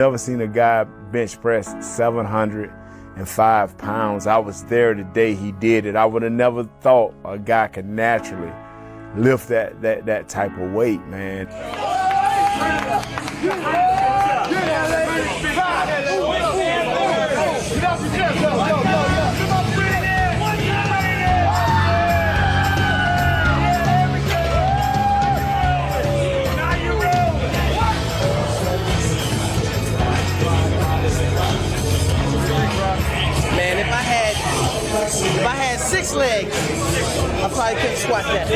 Never seen a guy bench press 705 pounds. I was there the day he did it. I would have never thought a guy could naturally lift that type of weight, man. If I had 6 legs, I probably couldn't squat that.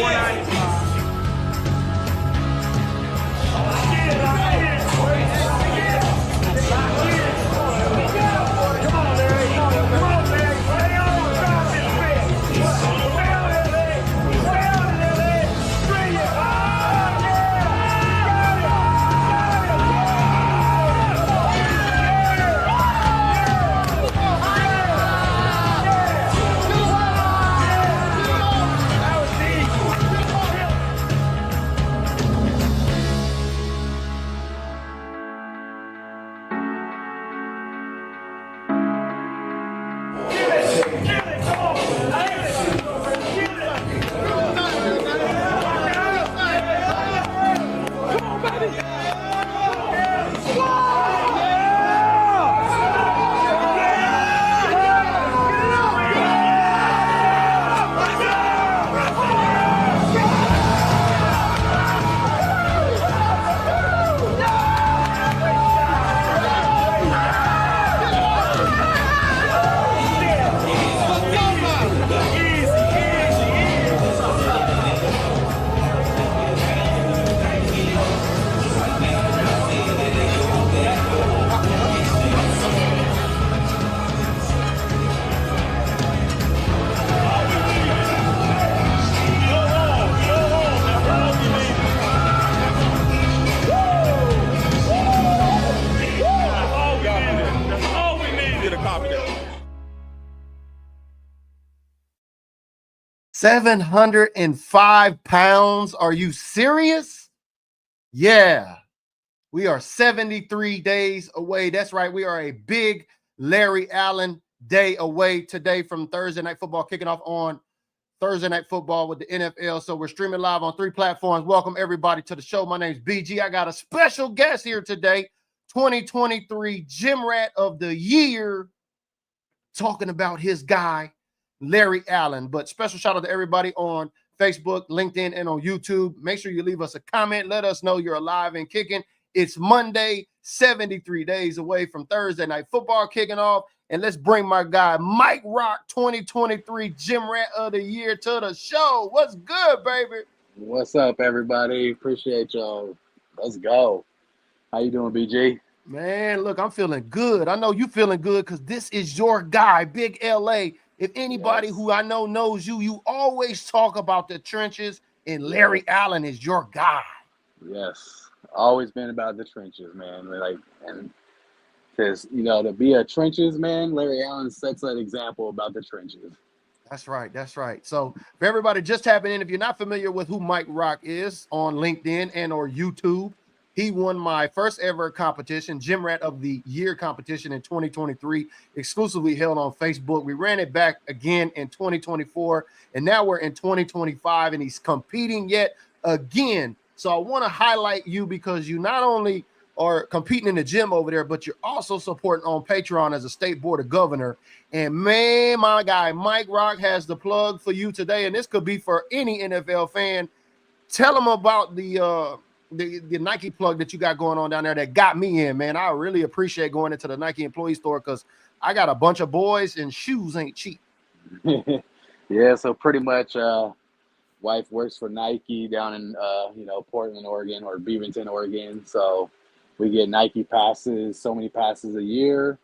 £705. Are you serious? Yeah. We are 73 days away. That's right. We are a big Larry Allen day away today from Thursday Night Football, kicking off on Thursday Night Football with the NFL. So we're streaming live on 3 platforms. Welcome everybody to the show. My name's BG. I got a special guest here today, 2023 Gym Rat of the Year, talking about his guy, Larry Allen. But special shout out to everybody on Facebook, LinkedIn, and on YouTube. Make sure you leave us a comment. Let us know you're alive and kicking. It's Monday, 73 days away from Thursday Night Football kicking off. And let's bring my guy, Mike Rock, 2023 Gym Rat of the Year, to the show. What's good, baby? What's up, everybody? Appreciate y'all. Let's go. How you doing, BG? Man, look, I'm feeling good. I know you feeling good because this is your guy, Big LA. If anybody who I know knows you, you always talk about the trenches, and Larry Allen is your guy. Yes, always been about the trenches, man. Like, and because to be a trenches man, Larry Allen sets that example about the trenches. That's right. That's right. So for everybody just tapping in, if you're not familiar with who Mike Rock is on LinkedIn and or YouTube, he won my first ever competition, Gym Rat of the Year competition in 2023, exclusively held on Facebook. We ran it back again in 2024, and now we're in 2025, and he's competing yet again. So I want to highlight you because you not only are competing in the gym over there, but you're also supporting on Patreon as a state board of governor. And man, my guy, Mike Rock has the plug for you today, and this could be for any NFL fan. Tell them about the Nike plug that you got going on down there that got me in, man. I really appreciate going into the Nike employee store because I got a bunch of boys and shoes ain't cheap. Yeah, so pretty much wife works for Nike down in Portland, Oregon, or Beaverton, Oregon. So we get Nike passes, so many passes a year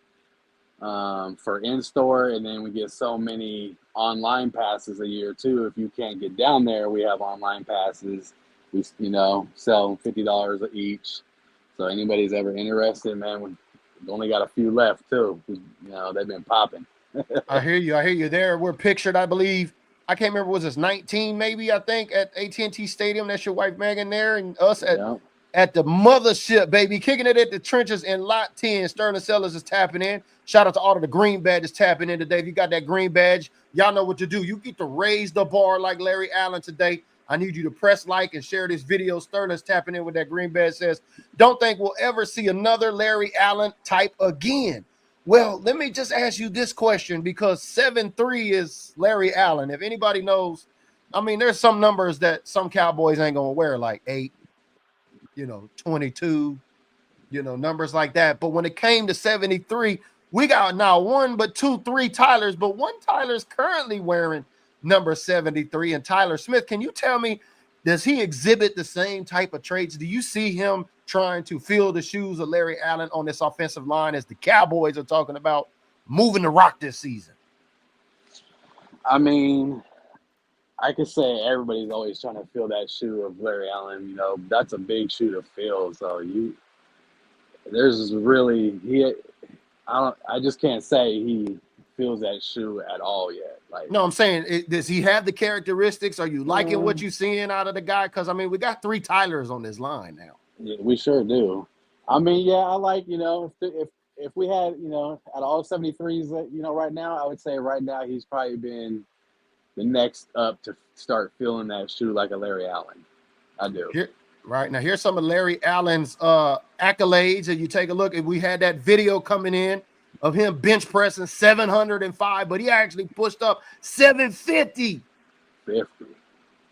for in-store, and then we get so many online passes a year too. If you can't get down there, we have online passes. We sell $50 each. So anybody's ever interested, man, we've only got a few left too. They've been popping. I hear you there. We're pictured, I believe. I can't remember, was this 19 maybe, I think, at AT&T Stadium. That's your wife Megan there, and us at at the mothership, baby. Kicking it at the trenches in lot 10. Sterling Sellers is tapping in. Shout out to all of the green badges tapping in today. If you got that green badge, y'all know what to do. You get to raise the bar like Larry Allen today. I need you to press like and share this video. Sterling's tapping in with that green badge. Says, don't think we'll ever see another Larry Allen type again. Well, let me just ask you this question, because 7'3" is Larry Allen. If anybody knows, I mean, there's some numbers that some Cowboys ain't going to wear, like 8, 22, numbers like that. But when it came to 73, we got not 1, but 2, 3 Tylers. But one Tyler's currently wearing number 73. And Tyler Smith, can you tell me, does he exhibit the same type of traits? Do you see him trying to fill the shoes of Larry Allen on this offensive line as the Cowboys are talking about moving the rock this season? I mean, I could say everybody's always trying to fill that shoe of Larry Allen. That's a big shoe to fill. So I just can't say he fills that shoe at all yet. No, I'm saying, does he have the characteristics? Are you liking what you're seeing out of the guy? Because, I mean, we got 3 Tylers on this line now. Yeah, we sure do. I mean, yeah, I like, if we had, at all 73s, right now, I would say right now he's probably been the next up to start feeling that shoe like a Larry Allen. I do. Right now, here's some of Larry Allen's accolades. And you take a look, and we had that video coming in of him bench pressing 705, but he actually pushed up 750. 50.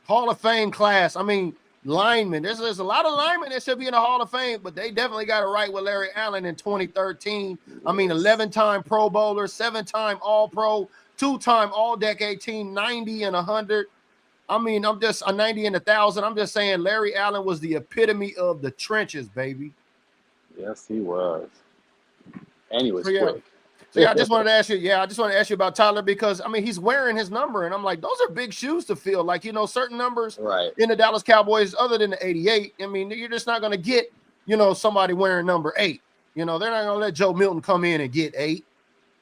Hall of Fame class. I mean, linemen. There's a lot of linemen that should be in the Hall of Fame, but they definitely got it right with Larry Allen in 2013. Yes. I mean, 11-time Pro Bowler, 7-time All-Pro, 2-time All-Decade Team, 90 and 100. I mean, I'm just a 90 and 1,000. I'm just saying Larry Allen was the epitome of the trenches, baby. Yes, he was. And he was quick. So I just wanted to ask you. Yeah, I just want to ask you about Tyler, because I mean, he's wearing his number, and I'm like, those are big shoes to fill. Like, certain numbers in the Dallas Cowboys, other than the 88. I mean, you're just not going to get, somebody wearing number 8. They're not going to let Joe Milton come in and get 8.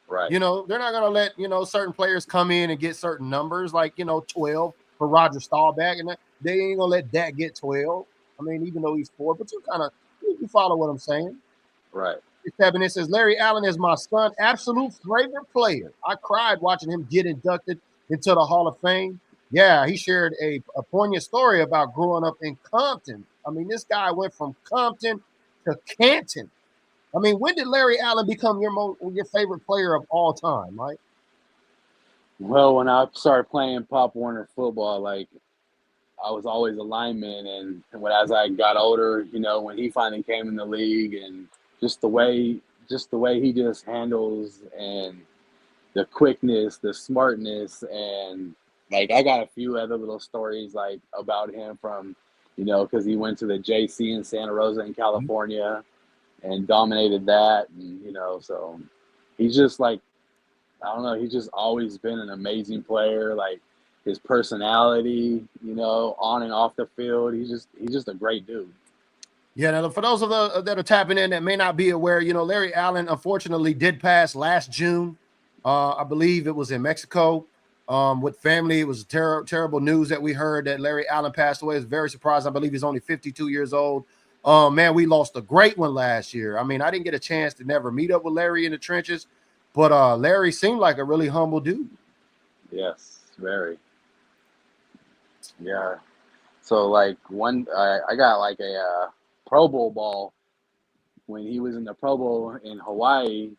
Right. They're not going to let certain players come in and get certain numbers, like 12 for Roger Staubach, and they ain't going to let Dak get 12. I mean, even though he's 4, but you follow what I'm saying, right? It says, Larry Allen is my son's absolute favorite player. I cried watching him get inducted into the Hall of Fame. Yeah, he shared a poignant story about growing up in Compton. I mean, this guy went from Compton to Canton. I mean, when did Larry Allen become your favorite player of all time, Mike? Well, when I started playing Pop Warner football, I was always a lineman, and as I got older, when he finally came in the league, and just the way he just handles, and the quickness, the smartness, and I got a few other little stories about him from, because he went to the JC in Santa Rosa in California and dominated that, and so he's just I don't know, he's just always been an amazing player. His personality, on and off the field, he's just a great dude. Yeah, now for those of that are tapping in that may not be aware, Larry Allen unfortunately did pass last June. I believe it was in Mexico with family. It was terrible news that we heard that Larry Allen passed away. It's very surprising. I believe he's only 52 years old. Man, we lost a great one last year. I mean, I didn't get a chance to never meet up with Larry in the trenches, but Larry seemed like a really humble dude. Yes, very. Yeah. So I got a Pro Bowl ball when he was in the Pro Bowl in Hawaii.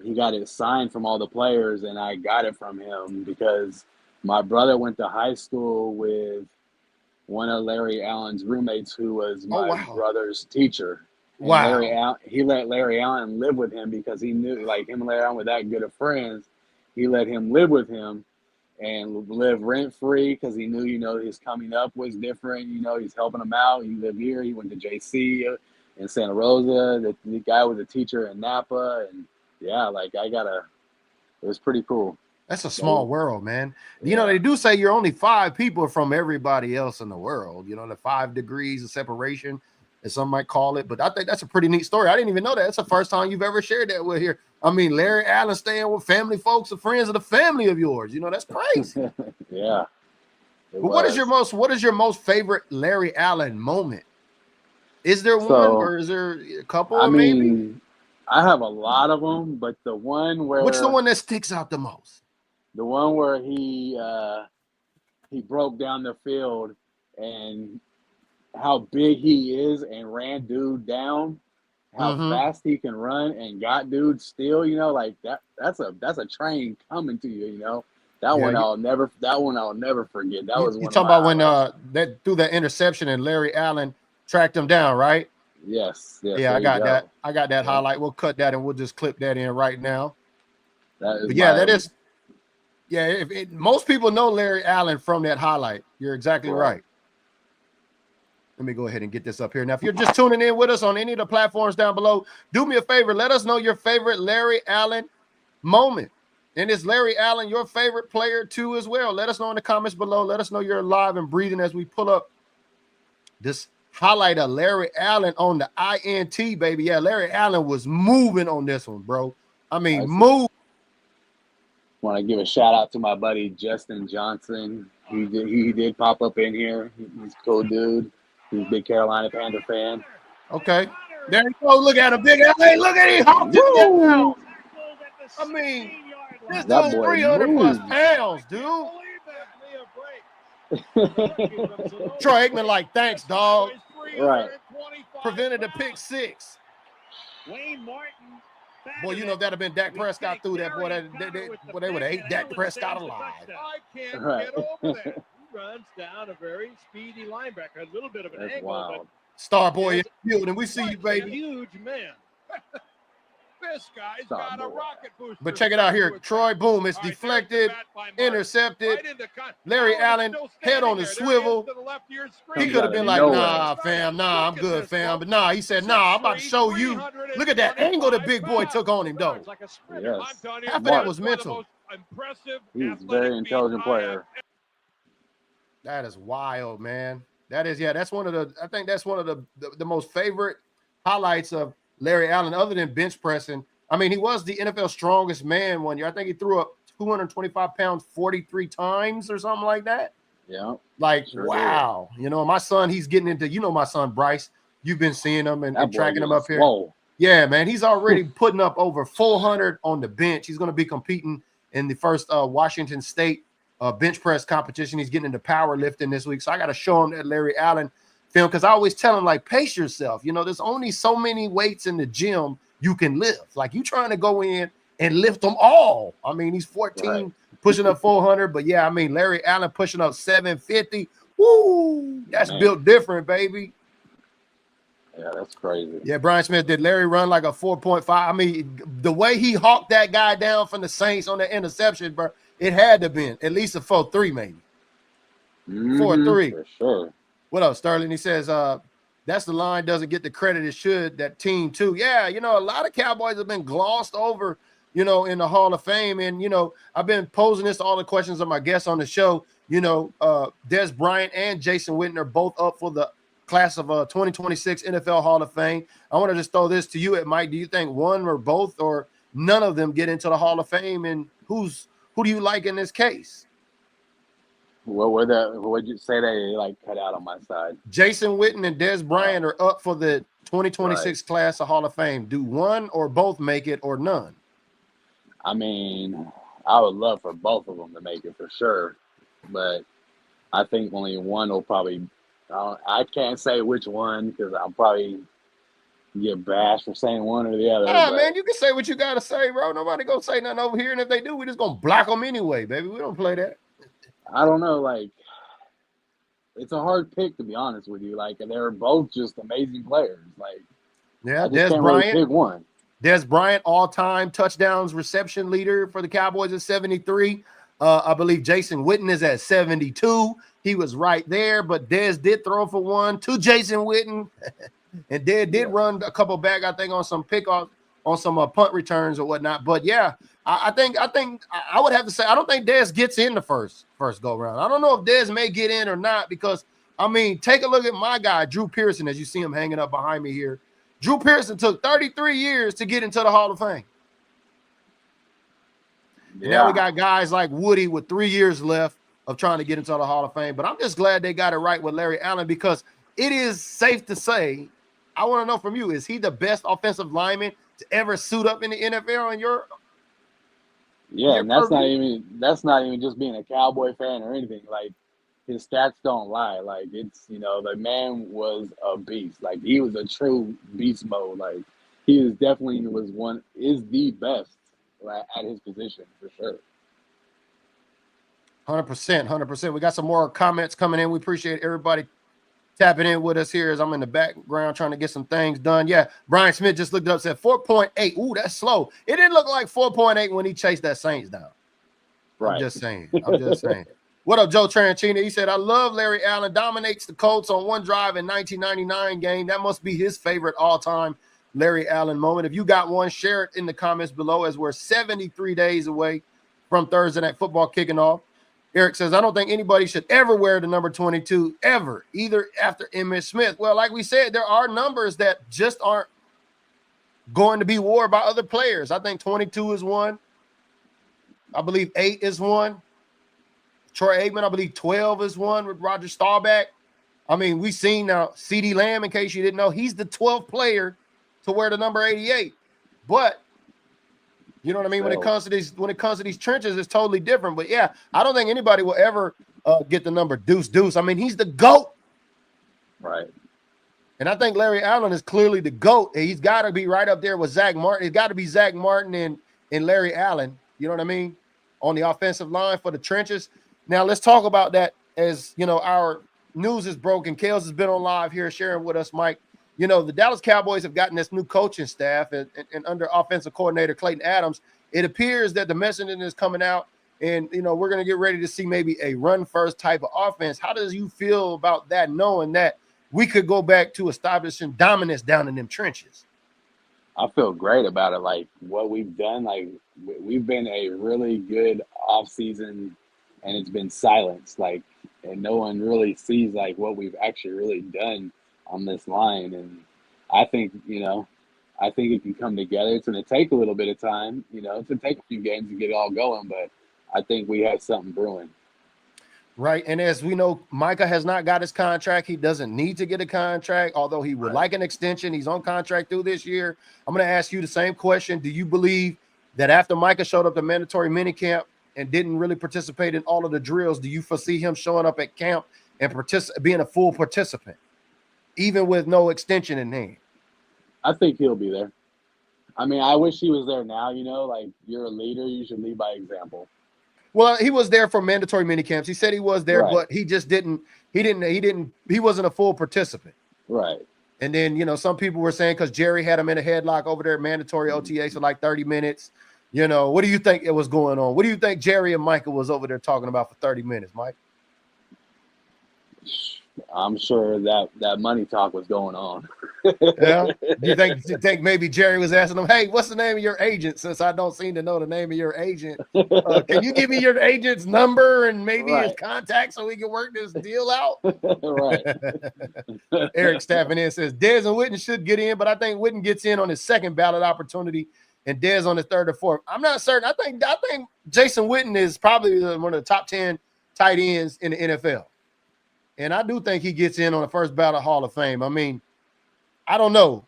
He got it signed from all the players, and I got it from him because my brother went to high school with one of Larry Allen's roommates, who was my brother's teacher. And wow. He let Larry Allen live with him because he knew him and Larry Allen were that good of friends. He let him live with him and live rent-free because he knew, his coming up was different. He's helping him out. He lived here. He went to JC in Santa Rosa. The guy was a teacher in Napa. And, yeah, it was pretty cool. That's a small world, man. Yeah. They do say you're only 5 people from everybody else in the world. The 5 degrees of separation, as some might call it. But I think that's a pretty neat story. I didn't even know that. That's the first time you've ever shared that with here. I mean, Larry Allen staying with family folks or friends of the family of yours. That's crazy. Yeah. But what is your most favorite Larry Allen moment? Is there one, So, or is there a couple, I or maybe? mean, I have a lot of them, but What's the one that sticks out the most? the one where he broke down the field and how big he is and ran dude down, how Mm-hmm. fast he can run and got dude still, like that's a train coming to you, That Yeah, one I'll never forget. That was you one of talking my about when highlights. that threw that interception and Larry Allen tracked him down, right? Yes, Yeah, there I you got that. go. I got that Yeah, highlight. We'll cut that and we'll just clip that in right now. that is But yeah, my that is. Yeah, most people know Larry Allen from that highlight. You're exactly right. right. Let me go ahead and get this up here. Now, if you're just tuning in with us on any of the platforms down below, do me a favor. Let us know your favorite Larry Allen moment. And is Larry Allen your favorite player too as well? Let us know in the comments below. Let us know you're alive and breathing as we pull up this highlight of Larry Allen on the INT, baby. Yeah, Larry Allen was moving on this one, bro. I mean, I move. want to give a shout out to my buddy Justin Johnson. He did pop up in here. He's a cool dude. He's a big Carolina Panther fan. Okay. There you go. Look at him, big LA. Look at him. Hopped his down. I mean, this That dude's boy 300 plus moves. pounds, dude. Troy Aikman, like, thanks, dog. Right. Prevented the pick six. Boy, you know, if that had been Dak Prescott through that, boy, they would have ate Dak Prescott alive. I can't Right. get over there. He runs down a very speedy linebacker, a little bit of an That's angle, wild. Star boy in the field, and we see you, but a baby. huge man. This guy's got a rocket booster. But check it out here. Troy, boom, it's deflected, intercepted. Larry Allen, head on the swivel. He could have been like, nah, fam, nah, I'm good, fam. But nah, he said, nah, I'm about to show you. Look at that angle the big boy took on him, though. Yes. Half of that was mental. He's a very intelligent player. That is wild, man. That is, yeah, that's one of the, I think that's one of the most favorite highlights of Larry Allen, other than bench pressing. I mean, he was the NFL strongest man one year. I think he threw up 225 pounds 43 times or something like that. Yeah. Like, sure, wow. Did. You know, my son, he's getting into, my son, Bryce. You've been seeing him and tracking him up here. Whoa. Yeah, man. He's already putting up over 400 on the bench. He's going to be competing in the first Washington State bench press competition. He's getting into powerlifting this week. So I got to show him that Larry Allen film, because I always tell him, like, pace yourself. You know, there's only so many weights in the gym you can lift. Like, you trying to go in and lift them all. I mean, he's 14, right, pushing up 400. But yeah, I mean, Larry Allen pushing up 750. Woo! That's built different, baby. Yeah, that's crazy. Yeah, Brian Smith, did Larry run like a 4.5? I mean, the way he hawked that guy down from the Saints on the interception, bro, it had to have been at least a 4.3, maybe. 4.3. For sure. What else, Sterling? He says, that's the line doesn't get the credit it should, that team too. Yeah, a lot of Cowboys have been glossed over, in the Hall of Fame. And, I've been posing this to all the questions of my guests on the show. Des Bryant and Jason Witten are both up for the class of 2026 NFL Hall of Fame. I want to just throw this to you, Mike. Do you think one or both or none of them get into the Hall of Fame? And who do you like in this case? Well, what'd you say they cut out on my side? Jason Witten and Des Bryant are up for the 2026 class of Hall of Fame. Do one or both make it, or none? I mean, I would love for both of them to make it for sure, but I think only one will probably. I can't say which one because I'll probably get bashed for saying one or the other. Nah, man, you can say what you gotta say, bro. Nobody gonna say nothing over here, and if they do, we just gonna block them anyway, baby. We don't play that. I don't know, it's a hard pick, to be honest with you. They're both just amazing players. Yeah, Des Bryant. Really pick one. Des Bryant, all-time touchdowns reception leader for the Cowboys at 73. I believe Jason Witten is at 72. He was right there, but Des did throw for one to Jason Witten, and Des did run a couple back, I think, on some pickoff, on some punt returns or whatnot. But yeah, I think I would have to say I don't think Des gets in the first go round. I don't know if Des may get in or not, because I mean, take a look at my guy Drew Pearson, as you see him hanging up behind me here. Drew Pearson took 33 years to get into the Hall of Fame. Yeah. And now we got guys like Woody with 3 years left of trying to get into the Hall of Fame. But I'm just glad they got it right with Larry Allen, because it is safe to say I want to know from you, is he the best offensive lineman to ever suit up in the NFL in your And that's not even just being a Cowboy fan or anything. Like, his stats don't lie. Like, it's, the man was a beast. Like, he was a true beast mode. Like, he is the best, like, at his position for sure. 100%. We got some more comments coming in. We appreciate everybody tapping in with us here as I'm in the background trying to get some things done. Yeah, Brian Smith just looked it up, said 4.8. Ooh, that's slow. It didn't look like 4.8 when he chased that Saints down. Right. I'm just saying. What up, Joe Tranchina? He said, I love Larry Allen. Dominates the Colts on one drive in 1999 game. That must be his favorite all-time Larry Allen moment. If you got one, share it in the comments below as we're 73 days away from Thursday Night Football kicking off. Eric says, I don't think anybody should ever wear the number 22 ever, either after Emmitt Smith. Well, like we said, there are numbers that just aren't going to be worn by other players. I think 22 is one. I believe 8 is one. Troy Aikman, I believe 12 is one with Roger Staubach. I mean, we've seen now CeeDee Lamb, in case you didn't know, he's the 12th player to wear the number 88. But you know what I mean? When it comes to these trenches, it's totally different. But yeah, I don't think anybody will ever get the number deuce. I mean, he's the GOAT. Right. And I think Larry Allen is clearly the GOAT. He's got to be right up there with Zach Martin. It's got to be Zach Martin and Larry Allen. You know what I mean? On the offensive line for the trenches. Now let's talk about that as, our news is broken. Kales has been on live here sharing with us, Mike. The Dallas Cowboys have gotten this new coaching staff and under offensive coordinator Clayton Adams, it appears that the messaging is coming out and, we're going to get ready to see maybe a run-first type of offense. How does you feel about that, knowing that we could go back to establishing dominance down in them trenches? I feel great about it. Like, what we've done, like, we've been a really good offseason, and it's been silenced, like, and no one really sees, like, what we've actually really done on this line. And I think, it can come together. It's going to take a little bit of time, it's going to take a few games to get it all going, but I think we have something brewing. Right. And as we know, Micah has not got his contract. He doesn't need to get a contract, although he would like an extension. He's on contract through this year. I'm going to ask you the same question. Do you believe that after Micah showed up to mandatory minicamp and didn't really participate in all of the drills, do you foresee him showing up at camp and being a full participant, even with no extension in hand? I think he'll be there. I mean, I wish he was there now, like, you're a leader, you should lead by example. Well, he was there for mandatory minicamps. He said he was there, but he just he wasn't a full participant. Right. And then, some people were saying because Jerry had him in a headlock over there at mandatory OTAs for like 30 minutes. What do you think it was going on? What do you think Jerry and Michael was over there talking about for 30 minutes, Mike? I'm sure that money talk was going on. Yeah. You think maybe Jerry was asking him, hey, what's the name of your agent? Since I don't seem to know the name of your agent, can you give me your agent's number and maybe his contact so we can work this deal out? Right. Eric Staffing in says Dez and Witten should get in, but I think Witten gets in on his second ballot opportunity and Dez on his third or fourth. I'm not certain. I think Jason Witten is probably one of the top 10 tight ends in the NFL. And I do think he gets in on the first ballot Hall of Fame. I mean, I don't know.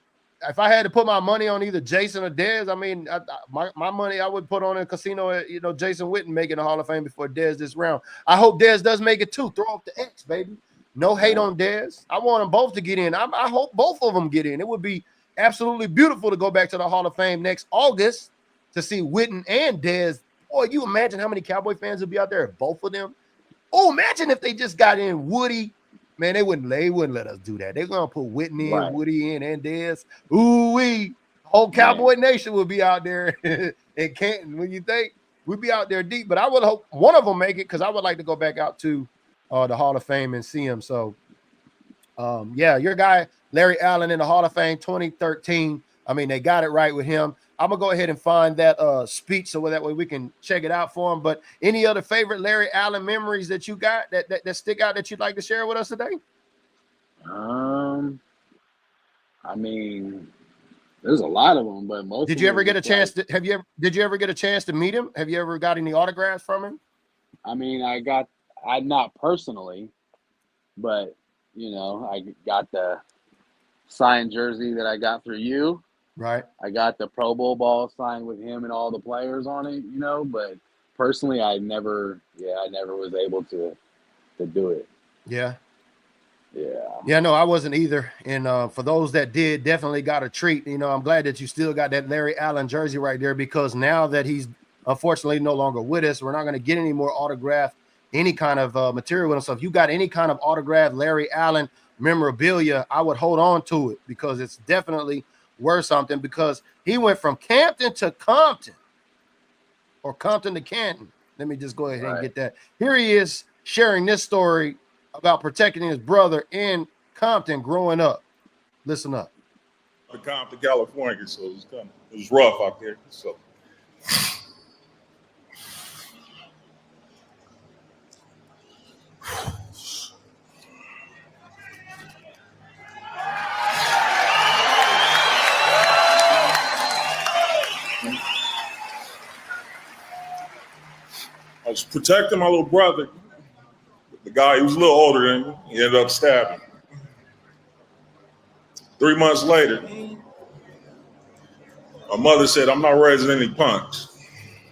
If I had to put my money on either Jason or Dez, I mean, my money I would put on a casino, Jason Witten making the Hall of Fame before Dez this round. I hope Dez does make it too. Throw up the X, baby. No hate on Dez. I want them both to get in. I hope both of them get in. It would be absolutely beautiful to go back to the Hall of Fame next August to see Witten and Dez. Boy, you imagine how many Cowboy fans would be out there if both of them. Oh, imagine if they just got in Woody. Man, they wouldn't let us do that. They're gonna put Whitney in, Woody in, and Dez. Ooh-wee. Whole Cowboy Nation will be out there in Canton. When you think we'd be out there deep, but I would hope one of them make it because I would like to go back out to the Hall of Fame and see him. So, yeah, your guy Larry Allen in the Hall of Fame 2013. I mean, they got it right with him. I'm gonna go ahead and find that speech so that way we can check it out for him. But any other favorite Larry Allen memories that you got that stick out that you'd like to share with us today? I mean, there's a lot of them, but most. Did you ever get a chance to did you ever get a chance to meet him? Have you ever got any autographs from him? I mean, I not personally, but I got the signed jersey that I got through you. Right. I got the Pro Bowl ball signed with him and all the players on it, you know, but personally I never was able to do it. Yeah. Yeah. Yeah, no, I wasn't either. And for those that did, definitely got a treat. You know, I'm glad that you still got that Larry Allen jersey right there, because now that he's unfortunately no longer with us, we're not going to get any more autographed, any kind of material with him. So if you got any kind of autographed Larry Allen memorabilia, I would hold on to it, because it's definitely worth something, because he went from Campton to Compton, or Compton to Canton. Let me just go ahead and get that. Here he is sharing this story about protecting his brother in Compton growing up. Listen up. To Compton, California, so it was rough out there. So I was protecting my little brother. The guy, he was a little older than me. He ended up stabbing. 3 months later, my mother said, "I'm not raising any punks."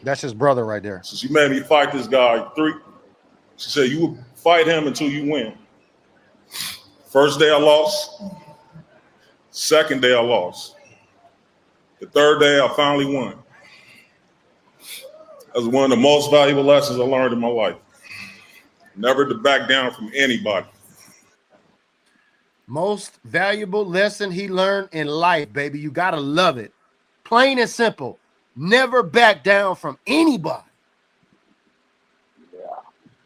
That's his brother right there. So she made me fight this guy. She said, "You will fight him until you win." First day I lost. Second day I lost. The third day I finally won. That was one of the most valuable lessons I learned in my life. Never to back down from anybody. Most valuable lesson he learned in life, baby. You got to love it. Plain and simple. Never back down from anybody. Yeah.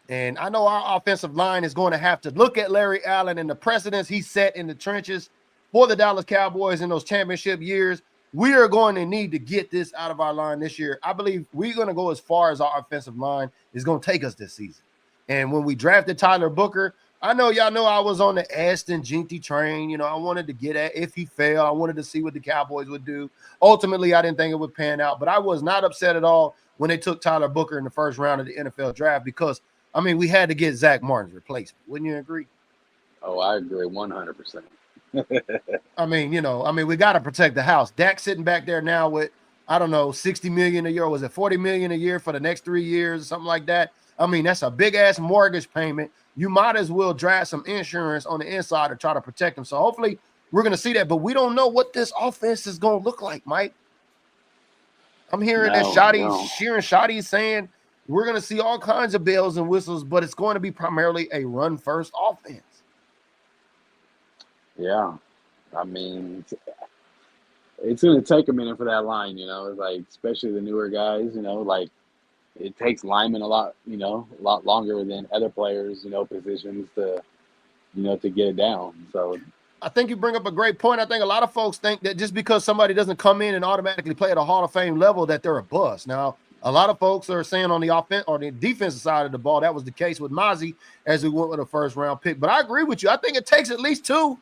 And I know our offensive line is going to have to look at Larry Allen and the precedents he set in the trenches for the Dallas Cowboys in those championship years. We are going to need to get this out of our line this year. I believe we're going to go as far as our offensive line is going to take us this season. And when we drafted Tyler Booker, I know y'all know I was on the Aston Ginty train. You know, I wanted to get at, if he failed, I wanted to see what the Cowboys would do. Ultimately, I didn't think it would pan out, but I was not upset at all when they took Tyler Booker in the first round of the NFL draft, because, I mean, we had to get Zach Martin's replacement. Wouldn't you agree? Oh, I agree 100%. We got to protect the house. Dak sitting back there now with, I don't know, $60 million a year. Was it $40 million a year for the next 3 years or something like that? I mean, that's a big-ass mortgage payment. You might as well draft some insurance on the inside to try to protect them. So hopefully we're going to see that, but we don't know what this offense is going to look like, Mike. I'm hearing that Sheeran Shoddy saying we're going to see all kinds of bells and whistles, but it's going to be primarily a run-first offense. Yeah. I mean, it's going to take a minute for that line, you know, like, especially the newer guys, you know, like, it takes linemen a lot longer than other players, you know, positions to get it down. So I think you bring up a great point. I think a lot of folks think that just because somebody doesn't come in and automatically play at a Hall of Fame level, that they're a bust. Now, a lot of folks are saying on the offense or the defensive side of the ball, that was the case with Mozzie as we went with a first round pick. But I agree with you. I think it takes at least 2,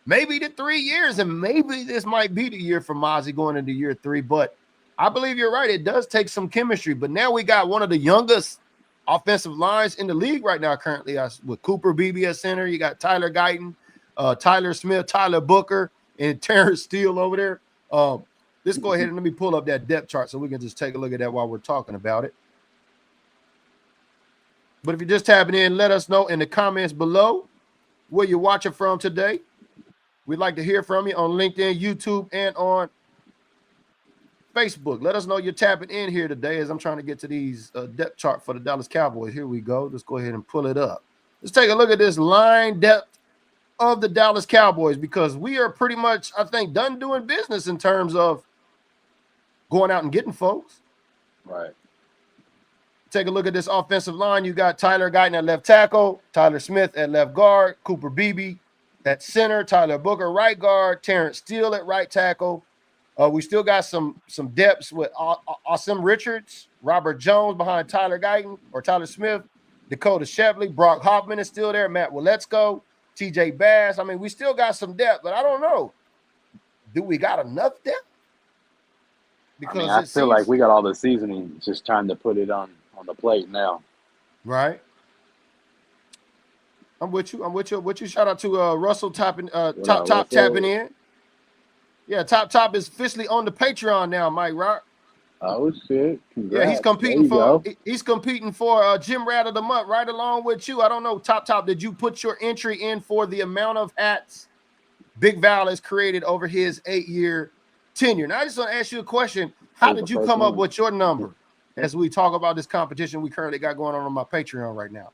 maybe to 3 years, and maybe this might be the year for Mozzie going into year 3. But I believe you're right. It does take some chemistry. But now we got one of the youngest offensive lines in the league right now currently, with Cooper Beebe at center. You got Tyler Guyton, Tyler Smith, Tyler Booker, and Terrence Steele over there. Let's go ahead and let me pull up that depth chart so we can just take a look at that while we're talking about it. But if you're just tapping in, let us know in the comments below where you're watching from today. We'd like to hear from you on LinkedIn, YouTube, and on Facebook. Let us know you're tapping in here today as I'm trying to get to these depth chart for the Dallas Cowboys. Here we go. Let's go ahead and pull it up. Let's take a look at this line depth of the Dallas Cowboys, because we are pretty much, I think, done doing business in terms of going out and getting folks. Right. Take a look at this offensive line. You got Tyler Guyton at left tackle, Tyler Smith at left guard, Cooper Beebe at center, Tyler Booker right guard, Terrence Steele at right tackle. We still got some depths with Asim Richards, Robert Jones behind Tyler Guyton or Tyler Smith, Dakota Shepley, Brock Hoffman is still there, Matt Waletzko, TJ Bass. I mean, we still got some depth, but I don't know. Do we got enough depth? Because I feel like we got all the seasoning, just trying to put it on the plate now. Right. I'm with you. I'm with you. Shout out to Russell tapping top Russell? tapping in. Yeah, top is officially on the Patreon now, Mike Rock. Oh shit! Congrats. Yeah, he's competing for Gym Rat of the Month right along with you. I don't know, top. Did you put your entry in for the amount of hats Big Val has created over his 8-year tenure? Now I just want to ask you a question. How did you come up with your number as we talk about this competition we currently got going on my Patreon right now?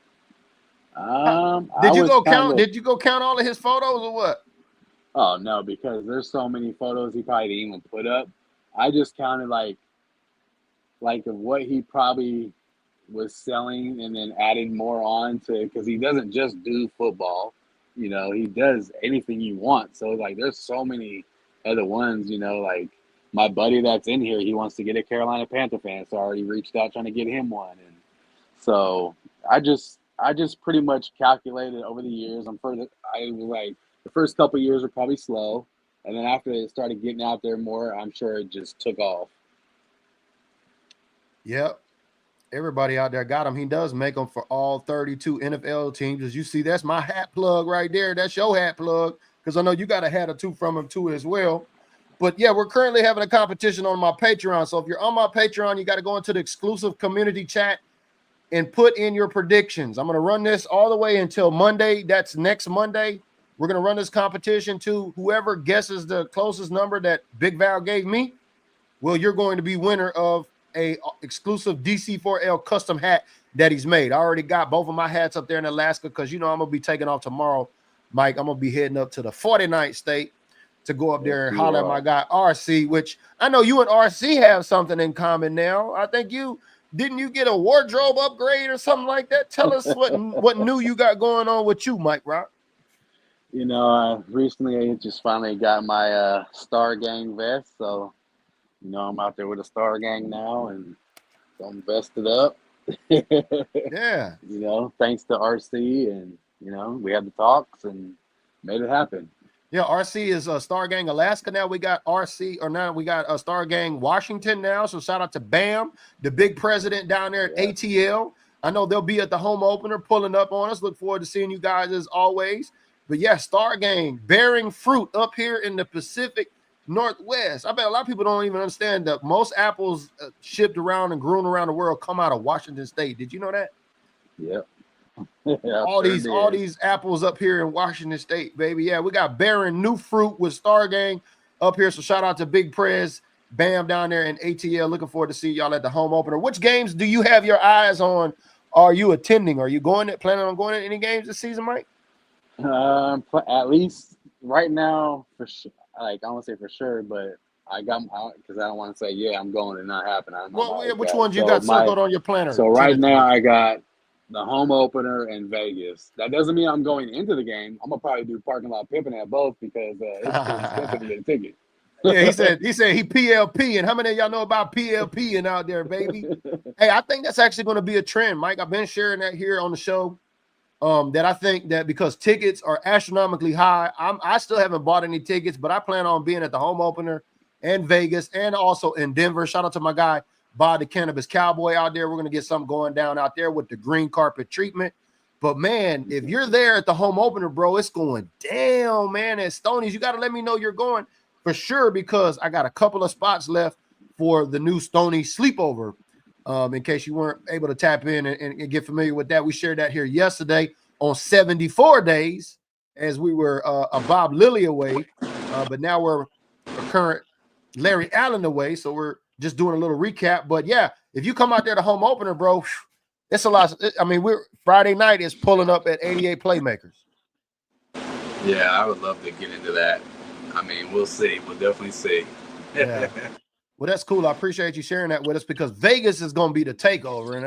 Did you go count all of his photos or what? Oh no, because there's so many photos he probably didn't even put up. I just counted like of what he probably was selling and then adding more on to, because he doesn't just do football, you know, he does anything you want. So like there's so many other ones, you know, like my buddy that's in here, he wants to get a Carolina Panther fan, so I already reached out trying to get him one. And so I just pretty much calculated over the years. I was like, the first couple of years were probably slow, and then after it started getting out there more, I'm sure it just took off. Yep. Everybody out there got him. He does make them for all 32 NFL teams. As you see, that's my hat plug right there. That's your hat plug, because I know you got a hat or two from him too as well. But yeah, we're currently having a competition on my Patreon. So if you're on my Patreon, you got to go into the exclusive community chat and put in your predictions. I'm going to run this all the way until Monday. That's next Monday. We're going to run this competition to whoever guesses the closest number that Big Val gave me. Well, you're going to be winner of a exclusive DC4L custom hat that he's made. I already got both of my hats up there in Alaska because, you know, I'm going to be taking off tomorrow, Mike. I'm going to be heading up to the 49th state to go up there and holler at my guy RC, which I know you and RC have something in common now. I think didn't you get a wardrobe upgrade or something like that? Tell us what new you got going on with you, Mike Rock. You know, recently I just finally got my Star Gang vest, so you know I'm out there with a Star Gang now, and so I'm vested up. Yeah. You know, thanks to RC, and you know we had the talks and made it happen. Yeah, RC is a Star Gang Alaska now. We got now we got a Star Gang Washington now. So shout out to Bam, the big president down there at ATL. I know they'll be at the home opener pulling up on us. Look forward to seeing you guys as always. But yeah, Star Gang bearing fruit up here in the Pacific Northwest. I bet a lot of people don't even understand that most apples shipped around and grown around the world come out of Washington State. Did you know that? Yep. all these apples up here in Washington State, baby. Yeah, we got bearing new fruit with Star Gang up here. So shout out to Big Prez, Bam down there in ATL. Looking forward to see y'all at the home opener. Which games do you have your eyes on? Are you attending? Are you planning on going to any games this season, Mike? At least right now, for sure. Like, I don't want to say for sure, but I got because I don't want to say I'm going and not happen. Which ones you got circled on your planner? So right now I got the home opener in Vegas. That doesn't mean I'm going into the game. I'm gonna probably do parking lot pimping at both because it's too expensive to get a ticket. Yeah, he said he PLP, and how many of y'all know about PLP and out there, baby? Hey, I think that's actually going to be a trend, Mike. I've been sharing that here on the show. That I think that because tickets are astronomically high, I still haven't bought any tickets, but I plan on being at the home opener in Vegas and also in Denver. Shout out to my guy Bob the Cannabis Cowboy out there. We're gonna get something going down out there with the green carpet treatment. But man, if you're there at the home opener, bro, it's going down, man. At Stoney's, you got to let me know you're going for sure, because I got a couple of spots left for the new Stoney sleepover. In case you weren't able to tap in and get familiar with that, we shared that here yesterday on 74 days as we were a Bob Lilly away, but now we're a current Larry Allen away, so we're just doing a little recap. But yeah, if you come out there to home opener, bro, it's a lot. I mean, Friday night is pulling up at 88 Playmakers. Yeah, I would love to get into that. I mean, we'll see. We'll definitely see. Yeah. Well, that's cool. I appreciate you sharing that with us, because Vegas is going to be the takeover. And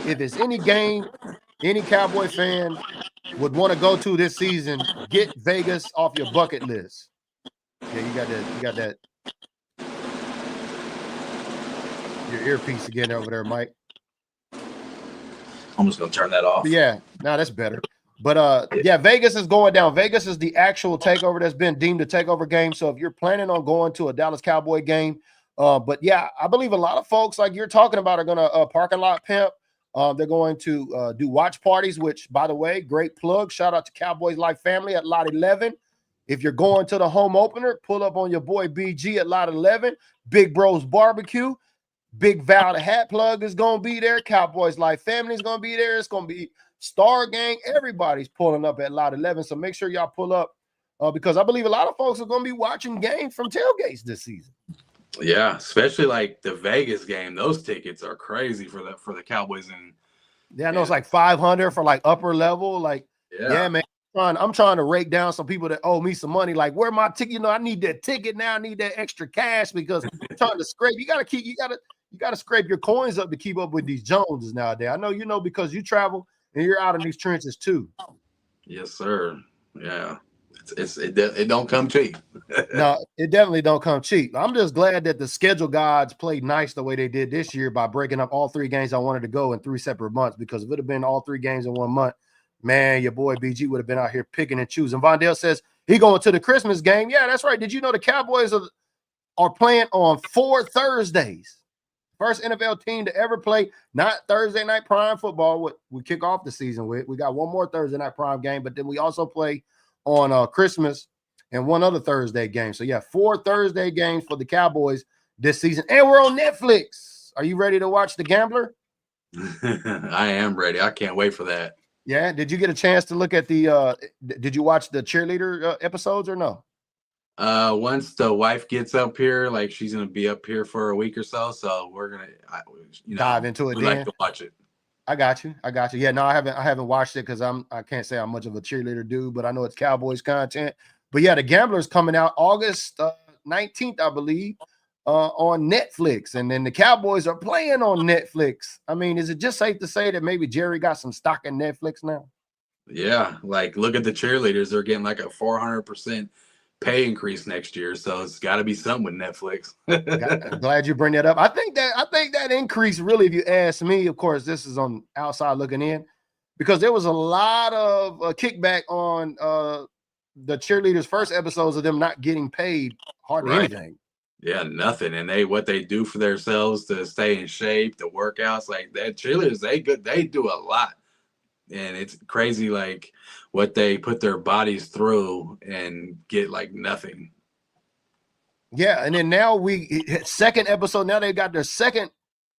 if it's any game, any Cowboy fan would want to go to this season, get Vegas off your bucket list. Yeah, you got that. Your earpiece again over there, Mike. I'm just going to turn that off. But yeah, no, that's better. But yeah, Vegas is going down. Vegas is the actual takeover that's been deemed a takeover game. So if you're planning on going to a Dallas Cowboy game, but yeah, I believe a lot of folks like you're talking about are going to parking lot pimp. They're going to do watch parties, which, by the way, great plug. Shout out to Cowboys Life Family at Lot 11. If you're going to the home opener, pull up on your boy BG at Lot 11. Big Bros Barbecue. Big Val the Hat Plug is going to be there. Cowboys Life Family is going to be there. It's going to be Star Gang. Everybody's pulling up at Lot 11. So make sure y'all pull up because I believe a lot of folks are going to be watching games from tailgates this season. Yeah, especially like the Vegas game. Those tickets are crazy for the Cowboys. And yeah, I know it's like 500 for like upper level. Like, yeah man. I'm trying to rake down some people that owe me some money. Like, where my ticket? You know, I need that ticket now. I need that extra cash because I'm trying to scrape. You gotta scrape your coins up to keep up with these Joneses nowadays. I know you know because you travel and you're out in these trenches too. Yes, sir. Yeah, it don't come cheap. No, it definitely don't come cheap. I'm just glad that the schedule gods played nice the way they did this year by breaking up all 3 games I wanted to go in 3 separate months. Because if it had been all 3 games in 1 month, man, your boy BG would have been out here picking and choosing. Vondell says he going to the Christmas game. Yeah, that's right. Did you know the Cowboys are playing on 4 Thursdays? First NFL team to ever play not Thursday night prime football. What we kick off the season with. We got 1 more Thursday night prime game, but then we also play on Christmas and 1 other Thursday game. So yeah, 4 Thursday games for the Cowboys this season, and we're on Netflix. Are you ready to watch The Gambler? I am ready. I can't wait for that. Yeah. Did you get a chance to look at the did you watch the cheerleader episodes or no? Once the wife gets up here, like she's gonna be up here for a week or so. So we're gonna dive into it. We like to watch it. I got you. Yeah, no, I haven't watched it because I can't say I'm much of a cheerleader dude, but I know it's Cowboys content. But yeah, The Gambler's coming out August 19th, I believe, on Netflix. And then the Cowboys are playing on Netflix. I mean, is it just safe to say that maybe Jerry got some stock in Netflix now? Yeah, like look at the cheerleaders. They're getting like a 400% pay increase next year. So it's got to be something with Netflix. I'm glad you bring that up. I think that increase really, if you ask me, of course, this is on outside looking in, because there was a lot of kickback on the cheerleaders' first episodes of them not getting paid hardly anything. Yeah, nothing. And what they do for themselves to stay in shape, the workouts, like that cheerleaders, they do a lot. And it's crazy, like what they put their bodies through and get like nothing. Yeah, and then now second episode. Now they got their second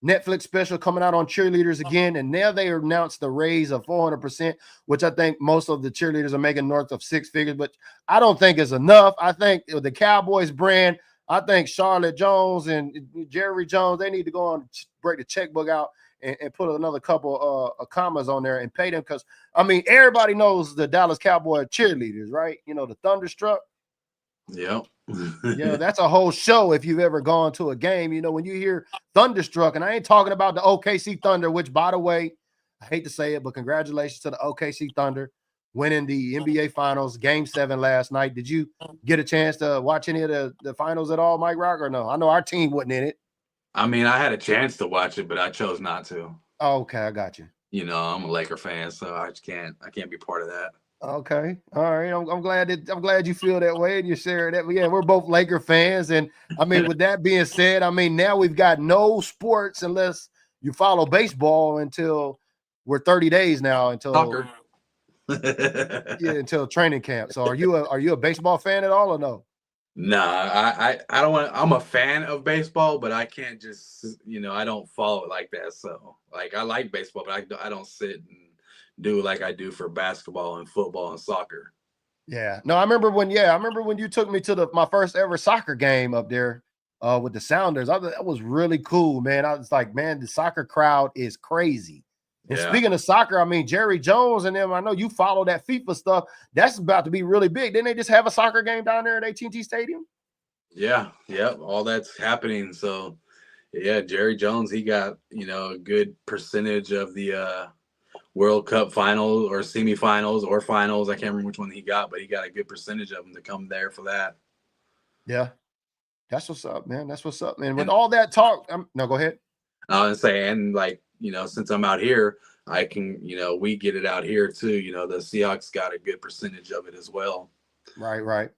Netflix special coming out on cheerleaders again, and now they announced the raise of 400%, which I think most of the cheerleaders are making north of 6 figures, but I don't think it's enough. I think the Cowboys brand, I think Charlotte Jones and Jerry Jones, they need to go on break the checkbook out and put another couple of commas on there and pay them, because I mean everybody knows the Dallas Cowboy cheerleaders, right? You know, the Thunderstruck. Yep. Yeah, that's a whole show if you've ever gone to a game. You know, when you hear Thunderstruck, and I ain't talking about the OKC Thunder, which, by the way, I hate to say it, but congratulations to the OKC Thunder winning the NBA Finals Game 7 last night. Did you get a chance to watch any of the finals at all, Mike Rock, or no? I know our team wasn't in it. I mean, I had a chance to watch it, but I chose not to. Oh, okay, I got you. You know, I'm a Laker fan, so I can't be part of that. Okay, all right. I'm glad you feel that way and you share that. But yeah, we're both Laker fans, and I mean, with that being said, I mean now we've got no sports unless you follow baseball until we're 30 days now until soccer. Yeah, until training camp. So are you a baseball fan at all or no? Nah, I don't want. I'm a fan of baseball, but I can't just I don't follow it like that. So like I like baseball, but I don't sit and do like I do for basketball and football and soccer. Yeah, no, I remember when you took me to my first ever soccer game up there with the Sounders. That was really cool, man. I was like, man, the soccer crowd is crazy. And speaking of soccer, I mean, Jerry Jones and them, I know you follow that FIFA stuff. That's about to be really big. Didn't they just have a soccer game down there at AT&T Stadium? Yeah, all that's happening. So, yeah, Jerry Jones, he got, a good percentage of the World Cup final or semifinals or finals. I can't remember which one he got, but he got a good percentage of them to come there for that. Yeah, that's what's up, man. That's what's up, man. With all that talk, no, go ahead. I was saying, like, since I'm out here, I can, we get it out here too. The Seahawks got a good percentage of it as well. Right.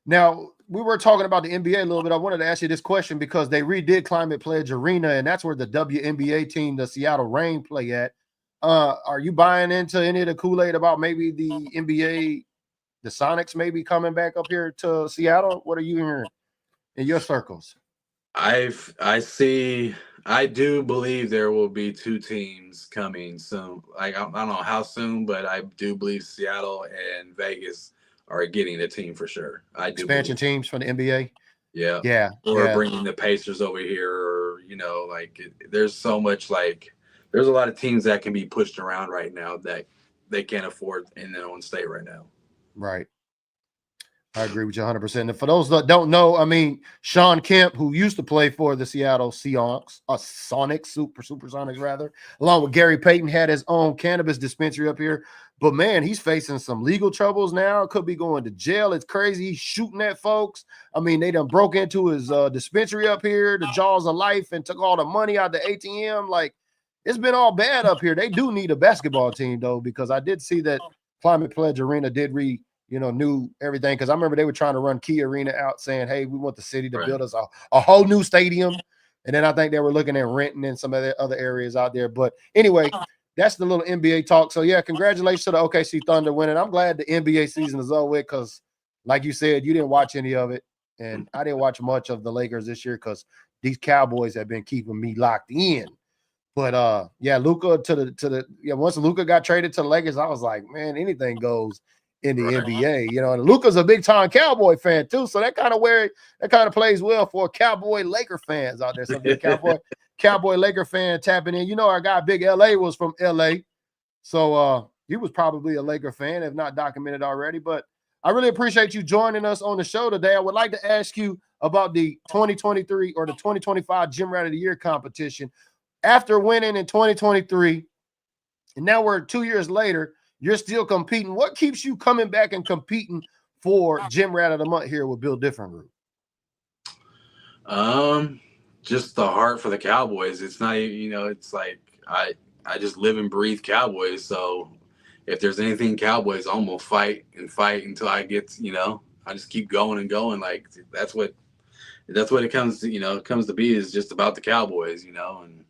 Now, we were talking about the NBA a little bit, I wanted to ask you this question because they redid Climate Pledge Arena, and that's where the WNBA team, the Seattle Reign, play at. Are you buying into any of the Kool-Aid about maybe the NBA, the Sonics maybe coming back up here to Seattle? What are you hearing in your circles? I do believe there will be 2 teams coming soon. Like I don't know how soon, but I do believe Seattle and Vegas are getting a team for sure. I do Expansion teams from the NBA. Yeah. Yeah. Or bringing the Pacers over here, or there's so much, there's a lot of teams that can be pushed around right now that they can't afford in their own state right now. Right. I agree with you 100%. And for those that don't know, I mean, Sean Kemp, who used to play for the Seattle Seahawks, Supersonics rather, along with Gary Payton, had his own cannabis dispensary up here. But man, he's facing some legal troubles now. Could be going to jail. It's crazy. He's shooting at folks. I mean, they done broke into his dispensary up here, the jaws of life, and took all the money out the ATM. Like, it's been all bad up here. They do need a basketball team, though, because I did see that Climate Pledge Arena did knew everything, because I remember they were trying to run Key Arena out saying, hey, we want the city to build us a whole new stadium. And then I think they were looking at renting in some of the other areas out there. But anyway, that's the little NBA talk. So, yeah, congratulations to the OKC Thunder winning. I'm glad the NBA season is over with because, like you said, you didn't watch any of it. And I didn't watch much of the Lakers this year because these Cowboys have been keeping me locked in. But, yeah, Luka once Luka got traded to the Lakers, I was like, man, anything goes in the NBA, and Luka's a big time Cowboy fan too, so that kind of plays well for Cowboy Laker fans out there. So Cowboy Laker fan tapping in. Our guy Big LA was from LA, so he was probably a Laker fan, if not documented already. But I really appreciate you joining us on the show today. I would like to ask you about the 2023 or the 2025 Gym Rat of the Year competition. After winning in 2023, and now we're 2 years later, you're still competing. What keeps you coming back and competing for Gym Rat of the Month here with Bill Different Group? Just the heart for the Cowboys. It's not, it's like I just live and breathe Cowboys. So if there's anything Cowboys, I'm gonna fight until I get, I just keep going and going. Like that's what it comes to be, is just about the Cowboys, and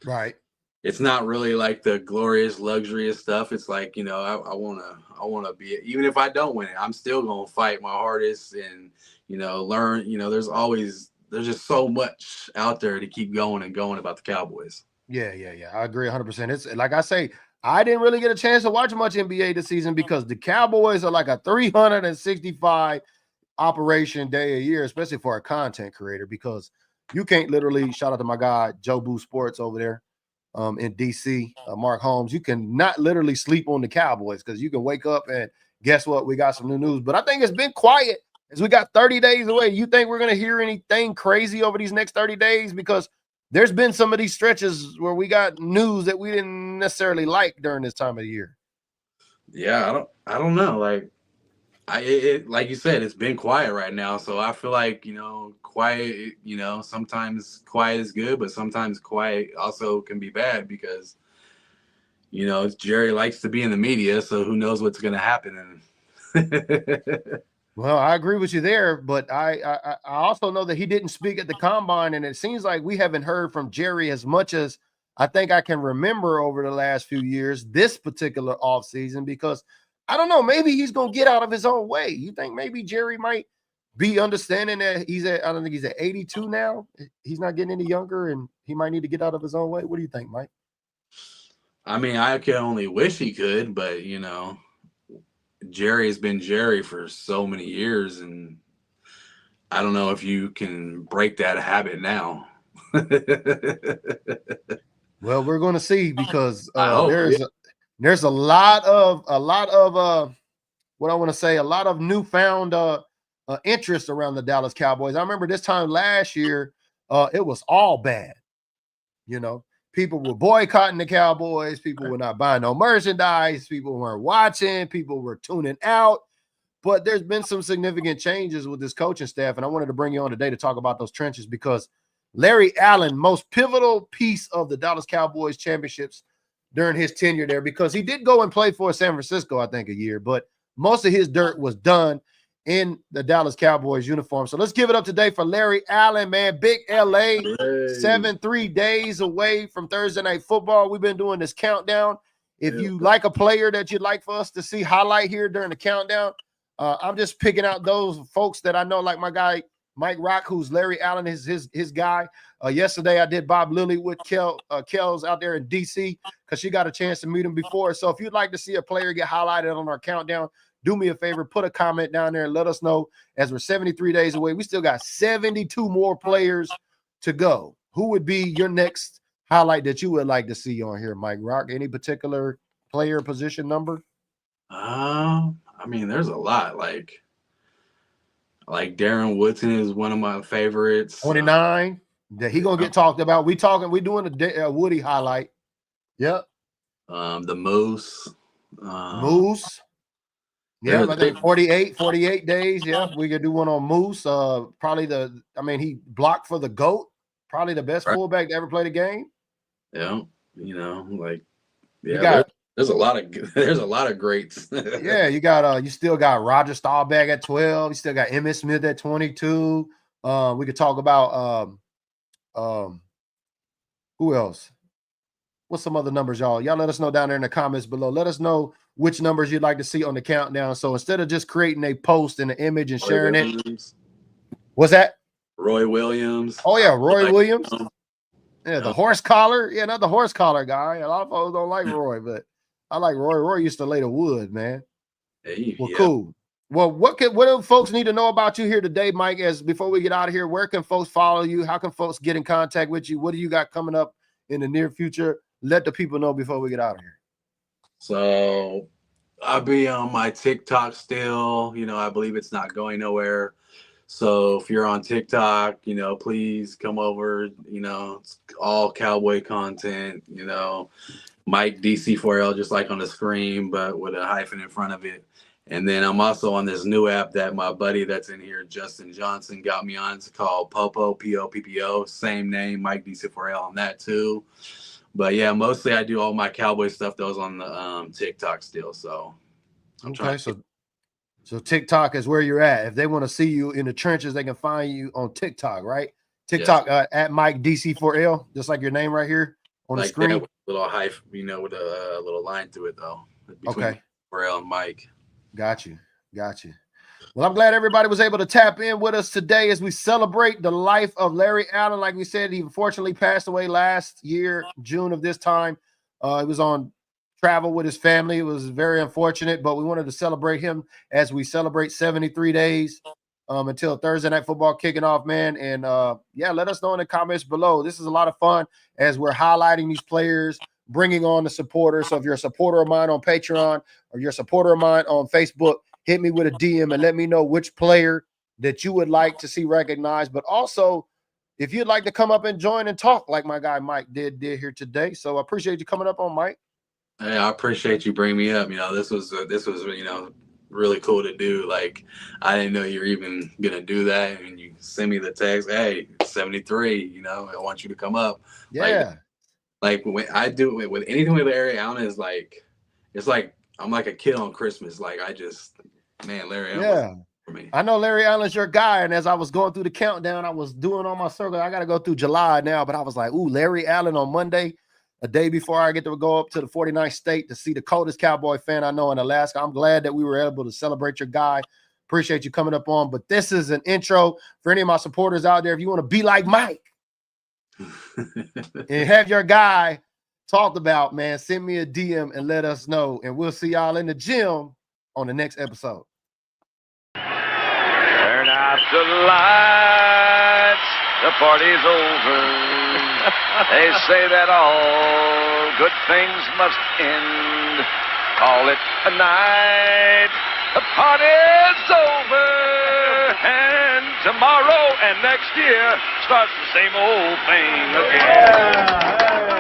right. It's not really like the glorious, luxurious stuff. It's like, I wanna be, even if I don't win it, I'm still gonna fight my hardest and, learn. There's just so much out there to keep going and going about the Cowboys. Yeah. I agree 100%. It's like I say, I didn't really get a chance to watch much NBA this season because the Cowboys are like a 365 operation day a year, especially for a content creator, because you can't literally, shout out to my guy, Joe Boo Sports over there. In DC, Mark Holmes, you can not literally sleep on the Cowboys because you can wake up and guess what? We got some new news. But I think it's been quiet as we got 30 days away. You think we're going to hear anything crazy over these next 30 days? Because there's been some of these stretches where we got news that we didn't necessarily like during this time of the year. Yeah, I don't know. Like like you said, it's been quiet right now. So I feel like, quiet, sometimes quiet is good, but sometimes quiet also can be bad because, Jerry likes to be in the media. So who knows what's going to happen. Well, I agree with you there, but I also know that he didn't speak at the combine, and it seems like we haven't heard from Jerry as much as I think I can remember over the last few years, this particular offseason, because I don't know, maybe he's going to get out of his own way. You think maybe Jerry might be understanding that I don't think he's at 82 now. He's not getting any younger and he might need to get out of his own way. What do you think, Mike? I mean, I can only wish he could, but Jerry has been Jerry for so many years, and I don't know if you can break that habit now. Well, we're going to see, because there's a lot of what I want to say, a lot of newfound interest around the Dallas Cowboys. I remember this time last year, it was all bad. People were boycotting the Cowboys. People were not buying no merchandise. People weren't watching. People were tuning out. But there's been some significant changes with this coaching staff, and I wanted to bring you on today to talk about those trenches, because Larry Allen, most pivotal piece of the Dallas Cowboys championships during his tenure there, because he did go and play for San Francisco, I think, a year, but most of his dirt was done in the Dallas Cowboys uniform. So let's give it up today for Larry Allen, man. Big LA, 73 days away from Thursday Night Football. We've been doing this countdown. If you like a player that you'd like for us to see highlight here during the countdown, I'm just picking out those folks that I know, like my guy Mike Rock, who's Larry Allen, is his guy. Yesterday I did Bob Lilly with Kells out there in DC because she got a chance to meet him before. So if you'd like to see a player get highlighted on our countdown, do me a favor, put a comment down there and let us know. As we're 73 days away, we still got 72 more players to go. Who would be your next highlight that you would like to see on here, Mike Rock? Any particular player position number? I mean, there's a lot. Like Darren Woodson is one of my favorites. 29. He gonna get talked about. We doing a Woody highlight. Yep. The Moose. Moose. Yeah, I think 48 days. Yeah, we could do one on Moose. Probably he blocked for the GOAT. Probably the best fullback to ever play the game. Yeah, there's a lot of greats. Yeah, you still got Roger Staubach at 12. You still got Emmitt Smith at 22. We could talk about who else? What's some other numbers, y'all? Y'all let us know down there in the comments below. Let us know which numbers you'd like to see on the countdown. So instead of just creating a post and an image and sharing it, what's that? Roy Williams. Oh yeah, Roy Williams. Yeah, the horse collar. Yeah, not the horse collar guy. A lot of folks don't like Roy, but I like Roy. Roy used to lay the wood, man. Hey, cool. Well, what do folks need to know about you here today, Mike? As before we get out of here, where can folks follow you? How can folks get in contact with you? What do you got coming up in the near future? Let the people know before we get out of here. So I'll be on my TikTok still. I believe it's not going nowhere. So if you're on TikTok, please come over. It's all cowboy content. Mike DC4L, just like on the screen, but with a hyphen in front of it. And then I'm also on this new app that my buddy that's in here, Justin Johnson, got me on. It's called Popo, Poppo. Same name, Mike DC4L on that too. But yeah, mostly I do all my cowboy stuff that was on the TikTok still. So I'm trying. So TikTok is where you're at. If they want to see you in the trenches, they can find you on TikTok, right? TikTok at Mike DC4L, just like your name right here on the screen. With a little hyphen, with a little line through it though. Okay. 4L and Mike. Got you. Well, I'm glad everybody was able to tap in with us today as we celebrate the life of Larry Allen. Like we said, he unfortunately passed away last year, June of this time. He was on travel with his family. It was very unfortunate, but we wanted to celebrate him as we celebrate 73 days until Thursday Night Football kicking off, man. And let us know in the comments below. This is a lot of fun as we're highlighting these players, bringing on the supporters. So if you're a supporter of mine on Patreon or you're a supporter of mine on Facebook, hit me with a DM and let me know which player that you would like to see recognized. But also, if you'd like to come up and join and talk like my guy Mike did here today. So I appreciate you coming up on, Mike. Hey, I appreciate you bringing me up. This was really cool to do. Like, I didn't know you were even gonna do that, and you send me the text, hey, 73, I want you to come up. Yeah. Like when I do it with anything with Larry Allen, is like, it's like I'm like a kid on Christmas. Like Larry Allen. Yeah. For me. I know Larry Allen's your guy, and as I was going through the countdown, I was doing all my circle. I got to go through July now, but I was like, ooh, Larry Allen on Monday, a day before I get to go up to the 49th state to see the coldest Cowboy fan I know in Alaska. I'm glad that we were able to celebrate your guy. Appreciate you coming up on. But this is an intro for any of my supporters out there. If you want to be like Mike and have your guy talked about, man, send me a DM and let us know. And we'll see y'all in the gym on the next episode. Turn out the lights, the party's over. They say that all good things must end. Call it a night, the party's over. And tomorrow and next year starts the same old thing again.